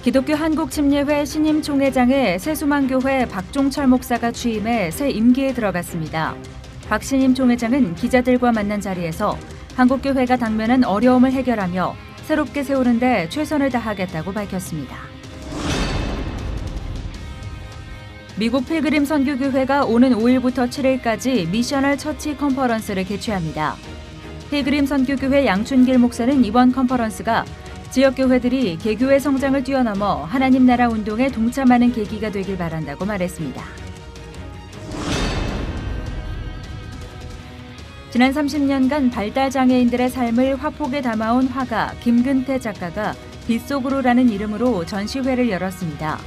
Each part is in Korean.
기독교 한국침례회 신임 총회장에 새수만교회 박종철 목사가 취임해 새 임기에 들어갔습니다. 박 신임 총회장은 기자들과 만난 자리에서 한국교회가 당면한 어려움을 해결하며 새롭게 세우는 데 최선을 다하겠다고 밝혔습니다. 미국 필그림 선교교회가 오는 5일부터 7일까지 미셔널 처치 컨퍼런스를 개최합니다. 필그림 선교교회 양춘길 목사는 이번 컨퍼런스가 지역교회들이 개교의 성장을 뛰어넘어 하나님 나라 운동에 동참하는 계기가 되길 바란다고 말했습니다. 지난 30년간 발달장애인들의 삶을 화폭에 담아온 화가 김근태 작가가 빛속으로라는 이름으로 전시회를 열었습니다.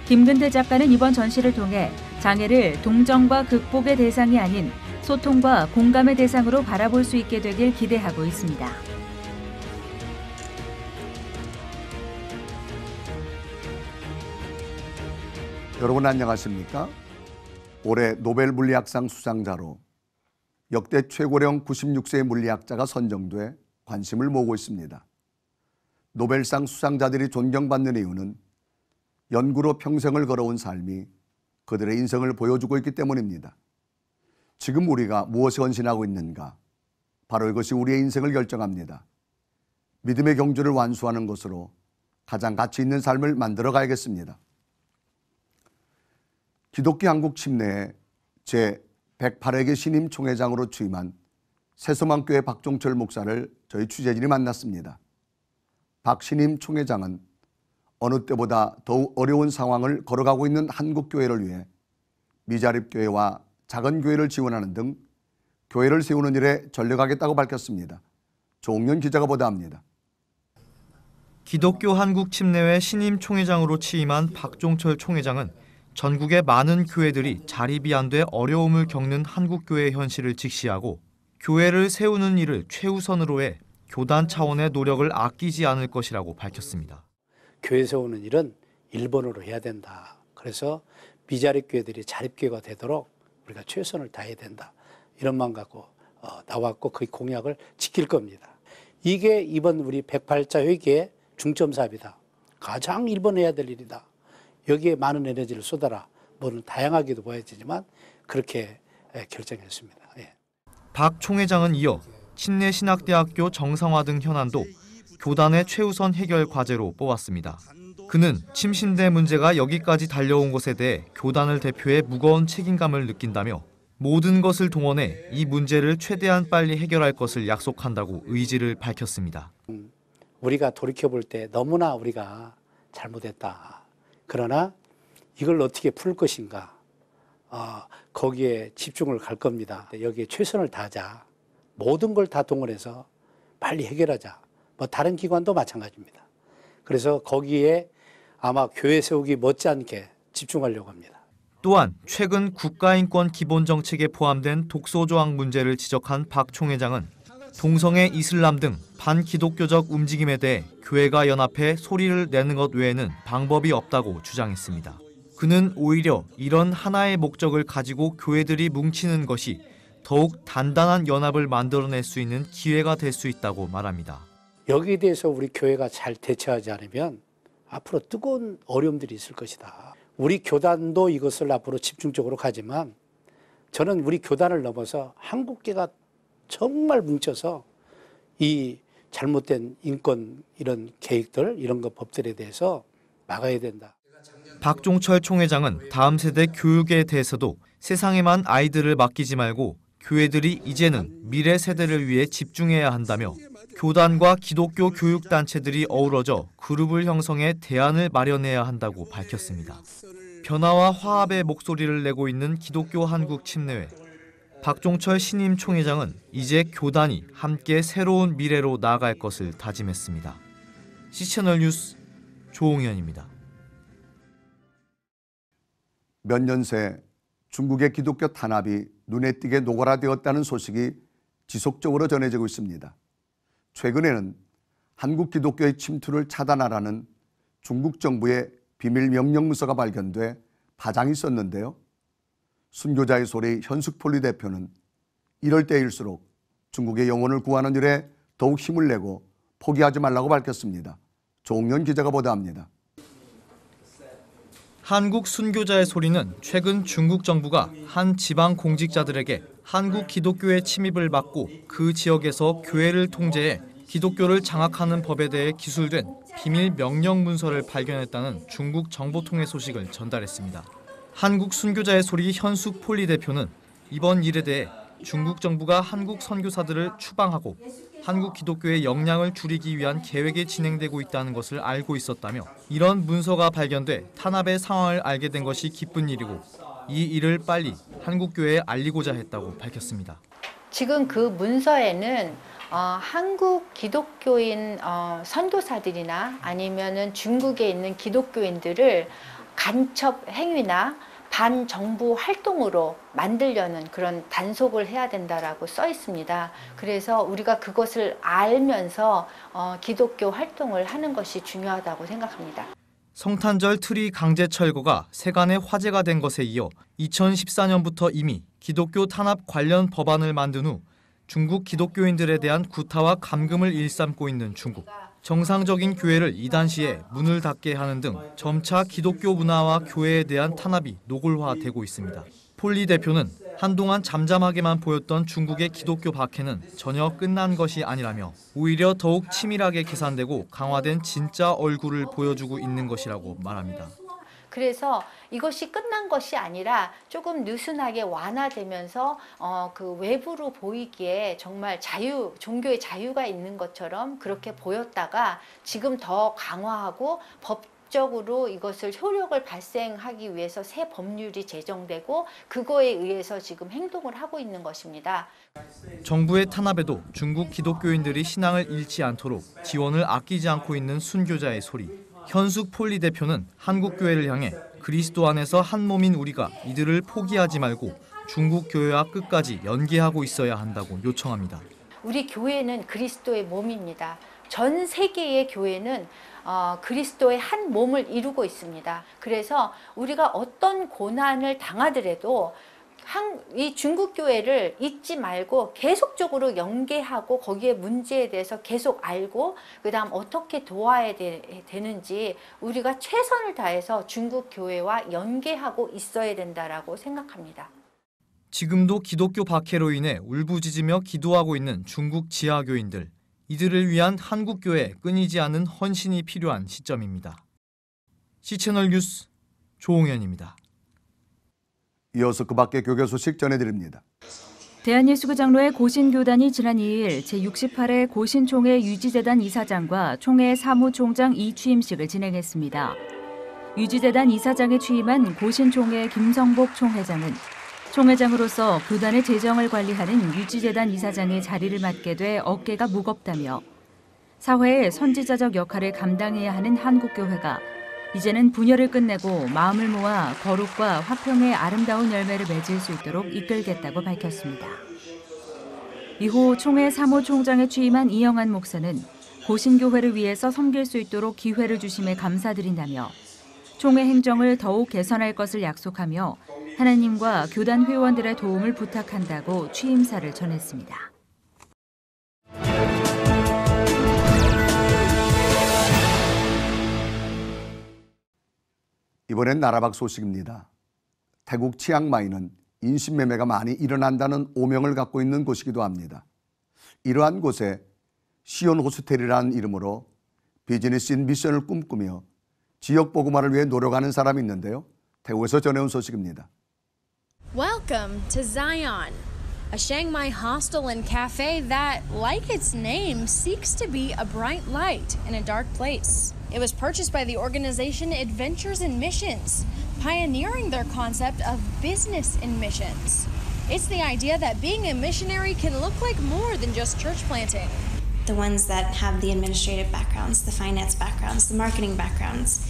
김근태 작가는 이번 전시를 통해 장애를 동정과 극복의 대상이 아닌 소통과 공감의 대상으로 바라볼 수 있게 되길 기대하고 있습니다. 여러분 안녕하십니까? 올해 노벨 물리학상 수상자로 역대 최고령 96세의 물리학자가 선정돼 관심을 모으고 있습니다. 노벨상 수상자들이 존경받는 이유는 연구로 평생을 걸어온 삶이 그들의 인생을 보여주고 있기 때문입니다. 지금 우리가 무엇에 헌신하고 있는가? 바로 이것이 우리의 인생을 결정합니다. 믿음의 경주를 완수하는 것으로 가장 가치 있는 삶을 만들어 가야겠습니다. 기독교 한국 침례회 제108회기 신임 총회장으로 취임한 새수만교회 박종철 목사를 저희 취재진이 만났습니다. 박 신임 총회장은 어느 때보다 더욱 어려운 상황을 걸어가고 있는 한국교회를 위해 미자립교회와 작은 교회를 지원하는 등 교회를 세우는 일에 전력하겠다고 밝혔습니다. 조홍연 기자가 보도합니다. 기독교 한국 침례회 신임 총회장으로 취임한 박종철 총회장은 전국의 많은 교회들이 자립이 안 돼 어려움을 겪는 한국교회의 현실을 직시하고 교회를 세우는 일을 최우선으로 해 교단 차원의 노력을 아끼지 않을 것이라고 밝혔습니다. 교회 세우는 일은 1번으로 해야 된다. 그래서 미자립교회들이 자립교회가 되도록 우리가 최선을 다해야 된다. 이런 마음 갖고 나왔고 그 공약을 지킬 겁니다. 이게 이번 우리 108자 회기의 중점 사업이다. 가장 1번 해야 될 일이다. 여기에 많은 에너지를 쏟아라. 뭐는 다양하게도 보여지지만 그렇게 결정했습니다. 예. 박 총회장은 이어 침례신학대학교 정상화 등 현안도 교단의 최우선 해결 과제로 뽑았습니다. 그는 침신대 문제가 여기까지 달려온 것에 대해 교단을 대표해 무거운 책임감을 느낀다며 모든 것을 동원해 이 문제를 최대한 빨리 해결할 것을 약속한다고 의지를 밝혔습니다. 우리가 돌이켜볼 때 너무나 우리가 잘못했다. 그러나 이걸 어떻게 풀 것인가 거기에 집중을 갈 겁니다. 여기에 최선을 다하자. 모든 걸 다 동원해서 빨리 해결하자. 뭐 다른 기관도 마찬가지입니다. 그래서 거기에 아마 교회 세우기 못지않게 집중하려고 합니다. 또한 최근 국가인권 기본정책에 포함된 독소조항 문제를 지적한 박 총회장은 동성애 이슬람 등 반기독교적 움직임에 대해 교회가 연합해 소리를 내는 것 외에는 방법이 없다고 주장했습니다. 그는 오히려 이런 하나의 목적을 가지고 교회들이 뭉치는 것이 더욱 단단한 연합을 만들어낼 수 있는 기회가 될 수 있다고 말합니다. 여기에 대해서 우리 교회가 잘 대처하지 않으면 앞으로 뜨거운 어려움들이 있을 것이다. 우리 교단도 이것을 앞으로 집중적으로 가지만 저는 우리 교단을 넘어서 한국교회가 정말 뭉쳐서 이 잘못된 인권 이런 계획들 이런 거 법들에 대해서 막아야 된다. 박종철 총회장은 다음 세대 교육에 대해서도 세상에만 아이들을 맡기지 말고 교회들이 이제는 미래 세대를 위해 집중해야 한다며 교단과 기독교 교육단체들이 어우러져 그룹을 형성해 대안을 마련해야 한다고 밝혔습니다. 변화와 화합의 목소리를 내고 있는 기독교 한국 침례회. 박종철 신임 총회장은 이제 교단이 함께 새로운 미래로 나아갈 것을 다짐했습니다. C채널 뉴스 조홍현입니다. 몇 년 새 중국의 기독교 탄압이 눈에 띄게 노골화되었다는 소식이 지속적으로 전해지고 있습니다. 최근에는 한국 기독교의 침투를 차단하라는 중국 정부의 비밀 명령문서가 발견돼 파장이 있었는데요. 순교자의 소리 현숙폴리 대표는 이럴 때일수록 중국의 영혼을 구하는 일에 더욱 힘을 내고 포기하지 말라고 밝혔습니다. 조홍연 기자가 보도합니다. 한국 순교자의 소리는 최근 중국 정부가 한 지방 공직자들에게 한국 기독교의 침입을 막고 그 지역에서 교회를 통제해 기독교를 장악하는 법에 대해 기술된 비밀 명령 문서를 발견했다는 중국 정보통해 소식을 전달했습니다. 한국 순교자의 소리 현숙 폴리 대표는 이번 일에 대해 중국 정부가 한국 선교사들을 추방하고 한국 기독교의 역량을 줄이기 위한 계획이 진행되고 있다는 것을 알고 있었다며 이런 문서가 발견돼 탄압의 상황을 알게 된 것이 기쁜 일이고 이 일을 빨리 한국 교회에 알리고자 했다고 밝혔습니다. 지금 그 문서에는 한국 기독교인 선교사들이나 아니면은 중국에 있는 기독교인들을 간첩 행위나 반정부 활동으로 만들려는 그런 단속을 해야 된다라고 써 있습니다. 그래서 우리가 그것을 알면서 기독교 활동을 하는 것이 중요하다고 생각합니다. 성탄절 트리 강제 철거가 세간의 화제가 된 것에 이어 2014년부터 이미 기독교 탄압 관련 법안을 만든 후 중국 기독교인들에 대한 구타와 감금을 일삼고 있는 중국. 정상적인 교회를 이단시에 문을 닫게 하는 등 점차 기독교 문화와 교회에 대한 탄압이 노골화되고 있습니다. 폴리 대표는 한동안 잠잠하게만 보였던 중국의 기독교 박해는 전혀 끝난 것이 아니라며 오히려 더욱 치밀하게 계산되고 강화된 진짜 얼굴을 보여주고 있는 것이라고 말합니다. 그래서 이것이 끝난 것이 아니라 조금 느슨하게 완화되면서 그 외부로 보이기에 정말 종교의 자유가 있는 것처럼 그렇게 보였다가 지금 더 강화하고 법적으로 이것을 효력을 발생하기 위해서 새 법률이 제정되고 그거에 의해서 지금 행동을 하고 있는 것입니다. 정부의 탄압에도 중국 기독교인들이 신앙을 잃지 않도록 지원을 아끼지 않고 있는 순교자의 소리. 현숙 폴리 대표는 한국 교회를 향해 그리스도 안에서 한 몸인 우리가 이들을 포기하지 말고 중국 교회와 끝까지 연계하고 있어야 한다고 요청합니다. 우리 교회는 그리스도의 몸입니다. 전 세계의 교회는 그리스도의 한 몸을 이루고 있습니다. 그래서 우리가 어떤 고난을 당하더라도 이 중국 교회를 잊지 말고 계속적으로 연계하고 거기에 문제에 대해서 계속 알고 그다음 어떻게 도와야 되는지 우리가 최선을 다해서 중국 교회와 연계하고 있어야 된다라고 생각합니다. 지금도 기독교 박해로 인해 울부짖으며 기도하고 있는 중국 지하교인들. 이들을 위한 한국교회 끊이지 않는 헌신이 필요한 시점입니다. C채널 뉴스 조홍현입니다. 이어서 그 밖의 교계 소식 전해드립니다. 대한예수교 장로회 고신교단이 지난 2일 제68회 고신총회 유지재단 이사장과 총회 사무총장 이취임식을 진행했습니다. 유지재단 이사장에 취임한 고신총회 김성복 총회장은 총회장으로서 교단의 재정을 관리하는 유지재단 이사장의 자리를 맡게 돼 어깨가 무겁다며 사회의 선지자적 역할을 감당해야 하는 한국교회가 이제는 분열을 끝내고 마음을 모아 거룩과 화평의 아름다운 열매를 맺을 수 있도록 이끌겠다고 밝혔습니다. 이후 총회 사무총장에 취임한 이영한 목사는 고신교회를 위해서 섬길 수 있도록 기회를 주심에 감사드린다며 총회 행정을 더욱 개선할 것을 약속하며 하나님과 교단 회원들의 도움을 부탁한다고 취임사를 전했습니다. 이번엔 나라밖 소식입니다. 태국 치앙마이는 인신매매가 많이 일어난다는 오명을 갖고 있는 곳이기도 합니다. 이러한 곳에 시온 호스텔이라는 이름으로 비즈니스인 미션을 꿈꾸며 지역 보고마를 위해 노력하는 사람이 있는데요. 태국에서 전해온 소식입니다. Welcome to Zion, a Chiang Mai hostel and cafe that, like its name, seeks to be a bright light in a dark place. It was purchased by the organization Adventures in Missions, pioneering their concept of business in missions. It's the idea that being a missionary can look like more than just church planting. The ones that have the administrative backgrounds, the finance backgrounds, the marketing backgrounds,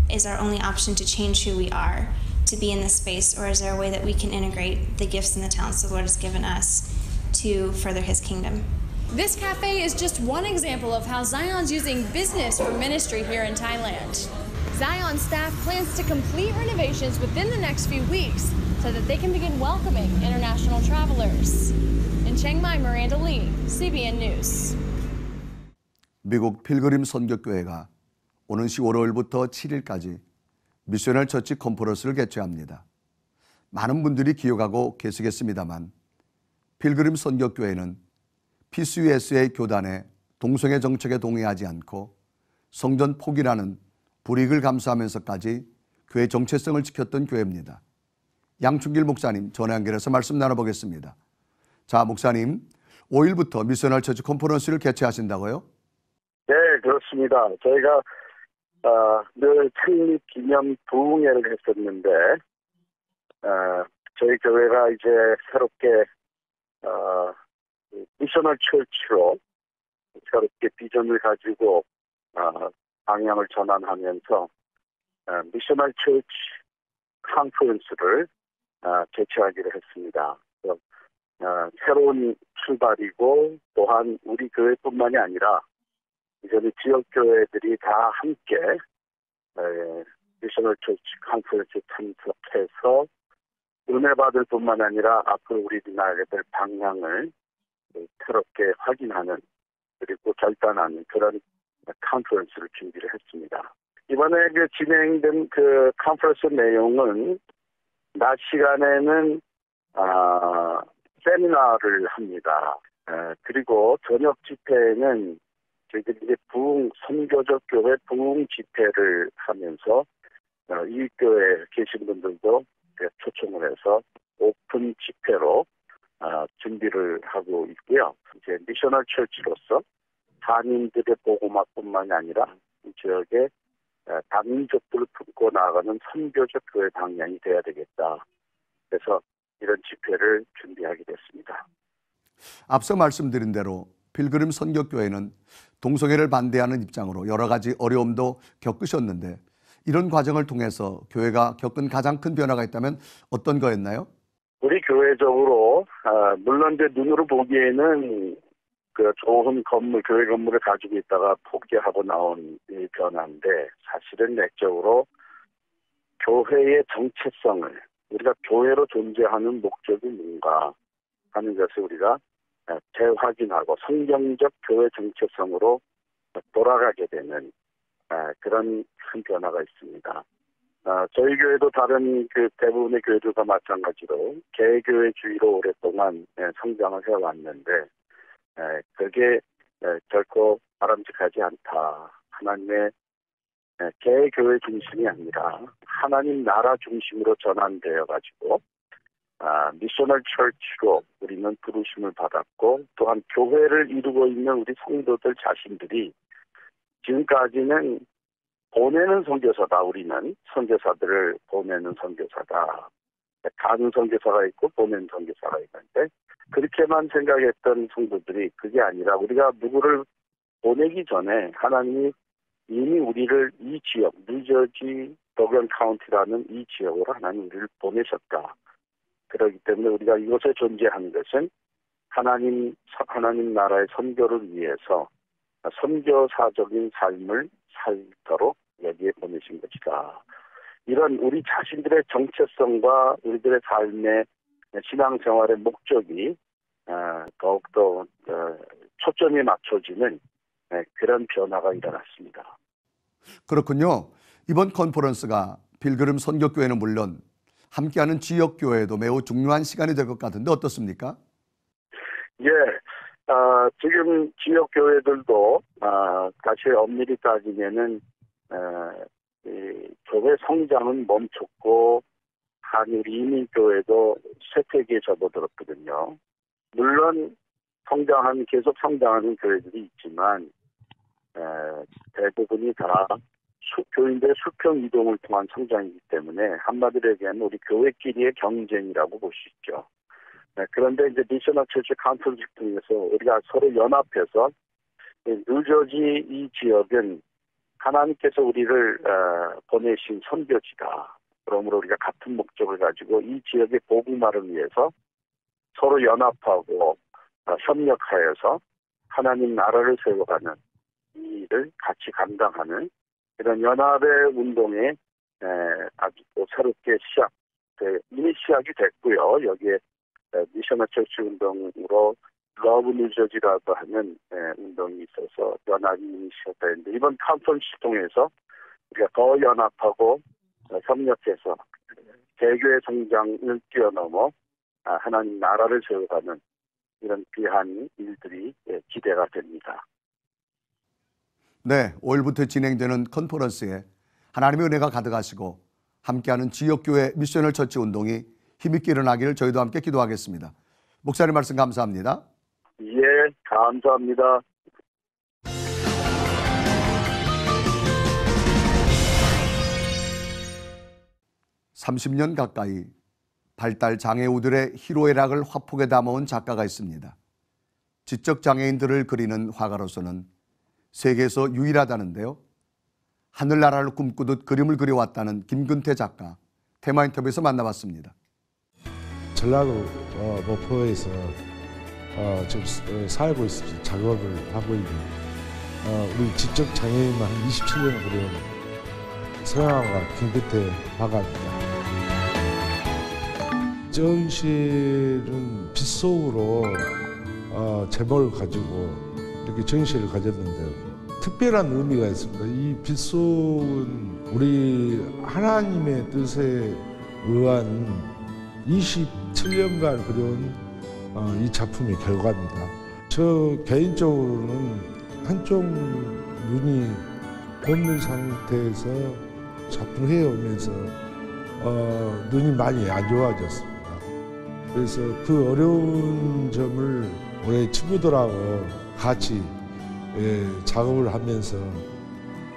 is our only option to change who we are, to be in this space, or is there a way that we can integrate the gifts and the talents the Lord has given us to further His kingdom? This cafe is just one example of how Zion's using business for ministry here in Thailand. Zion staff plans to complete renovations within the next few weeks so that they can begin welcoming international travelers. In Chiang Mai, Miranda Lee, CBN News. 미국 필그림 선교교회가 오는 10월 5일부터 7일까지 미셔널 처치 컨퍼런스를 개최합니다. 많은 분들이 기억하고 계시겠습니다만 필그림 선교교회는 PCUSA 교단의 동성애 정책에 동의하지 않고 성전 포기라는 불이익을 감수하면서까지 교회 정체성을 지켰던 교회입니다. 양충길 목사님 전화 연결해서 말씀 나눠보겠습니다. 자, 목사님, 5일부터 미셔널 처치 컨퍼런스를 개최하신다고요? 네, 그렇습니다. 저희가 늘 창립 기념 부흥회를 했었는데 저희 교회가 이제 새롭게 미셔널 처치로 새롭게 비전을 가지고 방향을 전환하면서 미셔널 처치 컨퍼런스를 개최하기로 했습니다. 새로운 출발이고 또한 우리 교회뿐만이 아니라 이제는 지역 교회들이 다 함께 미셔널 처치 컨퍼런스에 참석해서 은혜 받을 뿐만 아니라 앞으로 우리들이 나아가게 될 방향을 새롭게 확인하는 그리고 결단하는 그런 컨퍼런스를 준비를 했습니다. 이번에 진행된 컨퍼런스 내용은 낮 시간에는 세미나를 합니다. 그리고 저녁 집회에는 저희들이 이제 선교적 교회 부흥 집회를 하면서 이 교회에 계신 분들도 초청을 해서 오픈 집회로 준비를 하고 있고요. 이제 미셔널 처치로서 한인들의 복음화뿐만이 아니라 이 지역에 다민족들을 품고 나아가는 선교적 교회 방향이 돼야 되겠다. 그래서 이런 집회를 준비하게 됐습니다. 앞서 말씀드린 대로 필그림 선교교회는 동성애를 반대하는 입장으로 여러 가지 어려움도 겪으셨는데 이런 과정을 통해서 교회가 겪은 가장 큰 변화가 있다면 어떤 거였나요? 우리 교회적으로 물론 이제 눈으로 보기에는 좋은 건물, 교회 건물을 가지고 있다가 포기하고 나온 이 변화인데 사실은 내적으로 교회의 정체성을 우리가 교회로 존재하는 목적이 뭔가 하는 것을 우리가 재확인하고 성경적 교회 정체성으로 돌아가게 되는 그런 큰 변화가 있습니다. 저희 교회도 다른 대부분의 교회들과 마찬가지로 개교회주의로 오랫동안 성장을 해왔는데 그게 결코 바람직하지 않다. 하나님의 개교회 중심이 아니라 하나님 나라 중심으로 전환되어가지고 미셔널 처치로 우리는 부르심을 받았고 또한 교회를 이루고 있는 우리 성도들 자신들이 지금까지는 보내는 선교사다. 우리는 선교사들을 보내는 선교사다. 가는 선교사가 있고 보내는 선교사가 있는데 그렇게만 생각했던 성도들이 그게 아니라 우리가 누구를 보내기 전에 하나님이 이미 우리를 이 지역, 뉴저지 더건 카운티라는 이 지역으로 하나님 우리를 보내셨다. 그렇기 때문에 우리가 이곳에 존재하는 것은 하나님 나라의 선교를 위해서 선교사적인 삶을 살도록 여기에 보내신 것이다. 이런 우리 자신들의 정체성과 우리들의 삶의 신앙생활의 목적이 더욱더 초점이 맞춰지는 그런 변화가 일어났습니다. 그렇군요. 이번 컨퍼런스가 필그림 선교교회는 물론 함께하는 지역교회도 매우 중요한 시간이 될 것 같은데 어떻습니까? 예, 지금 지역교회들도 다시 엄밀히 따지면은 교회 성장은 멈췄고 한일 이민교회도 쇠퇴기에 접어들었거든요. 물론 계속 성장하는 교회들이 있지만 대부분이 다 교인들의 수평 이동을 통한 성장이기 때문에 한마디로 얘기하면 우리 교회끼리의 경쟁이라고 볼 수 있죠. 그런데 이제 미셔널 처치 컨퍼런스 통해서 우리가 서로 연합해서 뉴저지 이 지역은 하나님께서 우리를 보내신 선교지다. 그러므로 우리가 같은 목적을 가지고 이 지역의 복음화를 위해서 서로 연합하고 협력하여서 하나님 나라를 세워가는 이 일을 같이 감당하는 이런 연합의 운동에 아주 또 새롭게 이미 시작이 됐고요. 여기에 미셔널 처치 운동으로 러브 뉴저지라고 하는 운동이 있어서 연합이 이미 시작됐는데 이번 컨퍼런스 통해서 우리가 더 연합하고 협력해서 개교의 성장을 뛰어넘어 하나님 나라를 세워가는 이런 귀한 일들이 기대가 됩니다. 네, 5일부터 진행되는 컨퍼런스에 하나님의 은혜가 가득하시고 함께하는 지역교회 미셔널 처치 운동이 힘있게 일어나기를 저희도 함께 기도하겠습니다. 목사님 말씀 감사합니다. 예, 감사합니다. (30년) 가까이 발달 장애우들의 희로애락을 화폭에 담아온 작가가 있습니다. 지적 장애인들을 그리는 화가로서는 세계에서 유일하다는데요. 하늘나라를 꿈꾸듯 그림을 그려왔다는 김근태 작가, 테마 인터뷰에서 만나봤습니다. 전라도 목포에서 지금 살고 있습니다. 작업을 하고 있는 우리 지적 장애인만 한 27년 그려온 서양화가 김근태 화가입니다. 전시는 빗속으로 제목을 가지고 이렇게 전시를 가졌는데요. 특별한 의미가 있습니다. 이 빗속은 우리 하나님의 뜻에 의한 27년간 그려온 이 작품의 결과입니다. 저 개인적으로는 한쪽 눈이 없는 상태에서 작품을 해오면서 눈이 많이 안 좋아졌습니다. 그래서 그 어려운 점을 우리 친구들하고 같이 작업을 하면서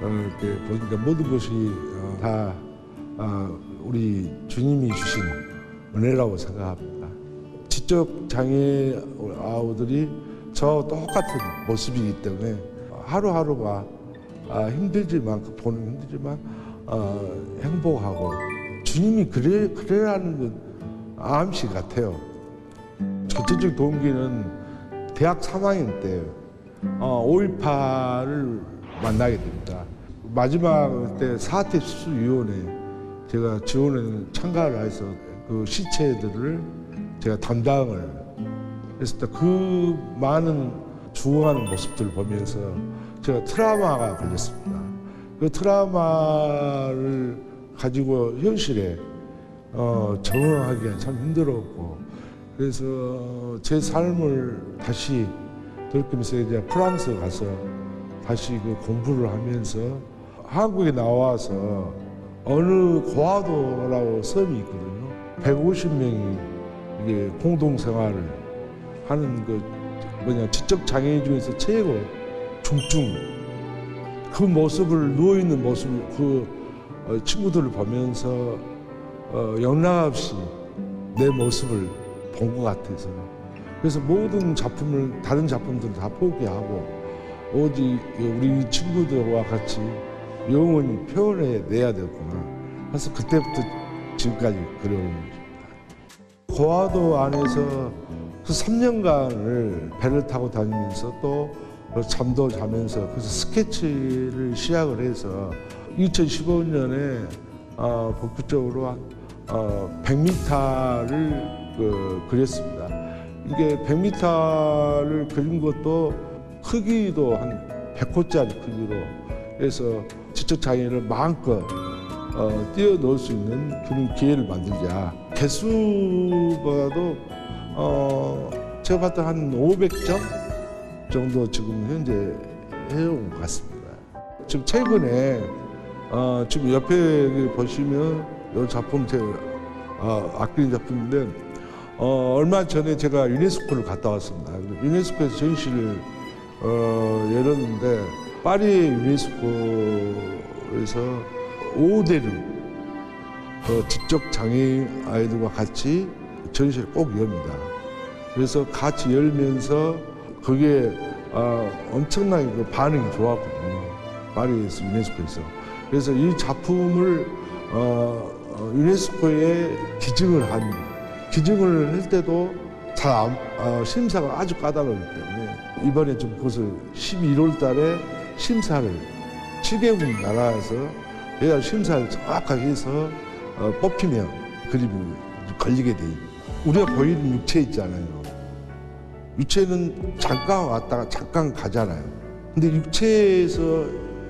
이렇게 보니까 모든 것이 다 우리 주님이 주신 은혜라고 생각합니다. 지적 장애 아우들이 저 똑같은 모습이기 때문에 하루하루가 힘들지만 보는 힘들지만 행복하고 주님이 그래라는 암시 같아요. 전체적 동기는 대학 3학년 때 5.18을 만나게 됩니다. 마지막 때 사퇴수위원회 제가 지원에 참가를 해서 그 시체들을 제가 담당을 했습니다. 그 많은 죽어가는 모습들을 보면서 제가 트라우마가 걸렸습니다. 그 트라우마를 가지고 현실에 적응하기가 참 힘들었고, 그래서 제 삶을 다시 돌이키면서 이제 프랑스 가서 다시 그 공부를 하면서 한국에 나와서 어느 고아도라고 섬이 있거든요. 150명이 이게 공동생활을 하는 그 지적 장애인 중에서 최고 중증 그 모습을 누워있는 모습을 그 친구들을 보면서 영락없이 내 모습을 본 것 같아서, 그래서 모든 작품을 다른 작품들을 다 포기하고 오직 우리 친구들과 같이 영원히 표현해 내야 되구나. 그래서 그때부터 지금까지 그려온 것입니다. 고아도 안에서 3년간을 배를 타고 다니면서 또 잠도 자면서 그래서 스케치를 시작을 해서 2015년에 본격적으로 100m를 그렸습니다. 이게 100m를 그린 것도 크기도 한 100호짜리 크기로 해서 지적 장애인을 마음껏 뛰어넣을 수 있는 그런 기회를 만들자. 개수보다도 제가 봤던 한 500점 정도 지금 현재 해온 것 같습니다. 지금 최근에 지금 옆에 보시면 이 작품 제가 아끼는 작품인데 얼마 전에 제가 유네스코를 갔다 왔습니다. 유네스코에서 전시를 열었는데 파리 유네스코에서 5대를 지적 장애인 아이들과 같이 전시를 꼭 엽니다. 그래서 같이 열면서 그게 엄청나게 그 반응이 좋았거든요. 파리에서 유네스코에서. 그래서 이 작품을 유네스코에 기증을 할 때도 잘 심사가 아주 까다롭기 때문에 이번에 좀 그것을 11월 달에 심사를 7개국 나라에서 얘가 심사를 정확하게 해서 뽑히면 그림이 걸리게 돼 있습니다. 우리가 보이는 육체 있잖아요. 육체는 잠깐 왔다가 잠깐 가잖아요. 근데 육체에서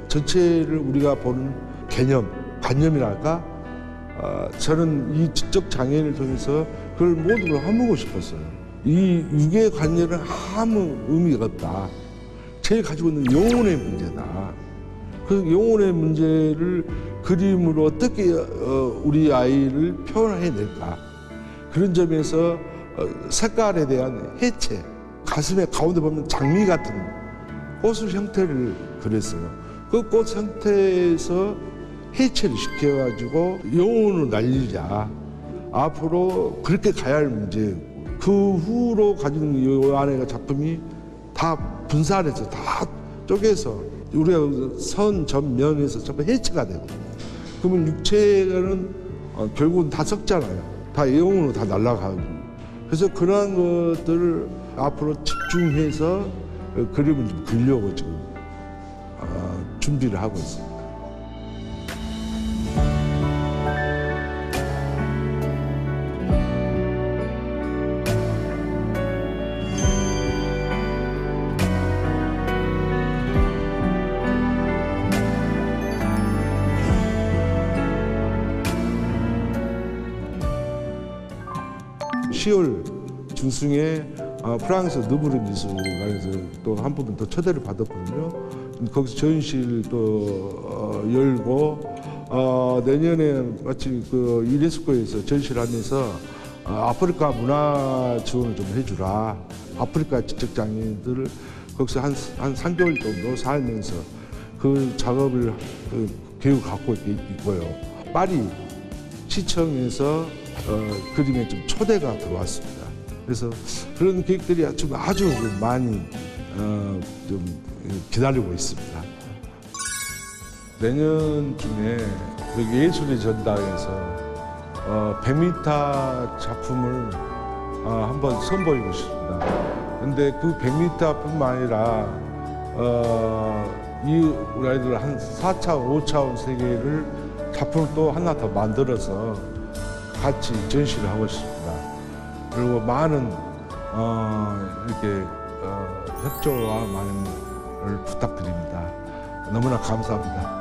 전체를 우리가 보는 개념, 관념이랄까? 저는 이 지적 장애인을 통해서 그걸 모두를 허무고 싶었어요. 이 유괴관념은 아무 의미가 없다. 제일 가지고 있는 영혼의 문제다. 그 영혼의 문제를 그림으로 어떻게 우리 아이를 표현해낼까. 그런 점에서 색깔에 대한 해체, 가슴에 가운데 보면 장미 같은 꽃을 형태를 그렸어요. 그 꽃 형태에서 해체를 시켜가지고 영혼을 날리자. 앞으로 그렇게 가야 할 문제고, 그 후로 가지는 이 안에 작품이 다 분산해서 다 쪼개서 우리가 선, 전, 면에서 전부 해체가 되거든요. 그러면 육체는 결국은 다 썩잖아요. 다 영혼으로 다 날아가고. 그래서 그러한 것들을 앞으로 집중해서 그림을 좀 그리려고 지금 준비를 하고 있습니다. (10월) 중순에 프랑스 느브르 미술관에서 또 한 부분 더 초대를 받았거든요. 거기서 전시를 또 열고 내년에 마치 그 유네스코에서 전시를 하면서 아프리카 문화 지원을 좀 해주라. 아프리카 지적 장애인들을 거기서 한 3개월 정도 살면서 그 작업을 계획을 갖고 있고요. 파리 시청에서 그림에 좀 초대가 들어왔습니다. 그래서 그런 계획들이 아주 많이 좀 기다리고 있습니다. 내년쯤에 여기 예술의 전당에서 100m 작품을 한번 선보이고 싶습니다. 근데 그 100m뿐만 아니라 우리 아이들 한 4차원, 5차원 세계를 작품을 또 하나 더 만들어서 같이 전시를 하고 싶습니다. 그리고 많은 이렇게 협조와 많은 부탁드립니다. 너무나 감사합니다.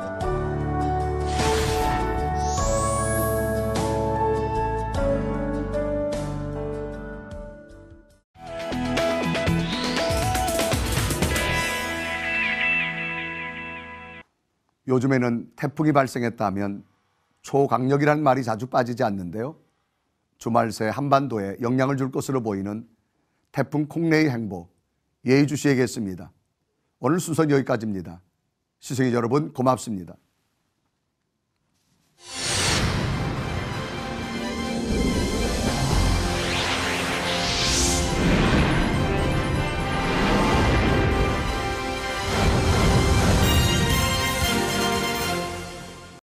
요즘에는 태풍이 발생했다면 초강력이란 말이 자주 빠지지 않는데요. 주말 새 한반도에 영향을 줄 것으로 보이는 태풍 콩레이 행보 예의주시에게 했습니다. 오늘 순서는 여기까지입니다. 시청자 여러분 고맙습니다.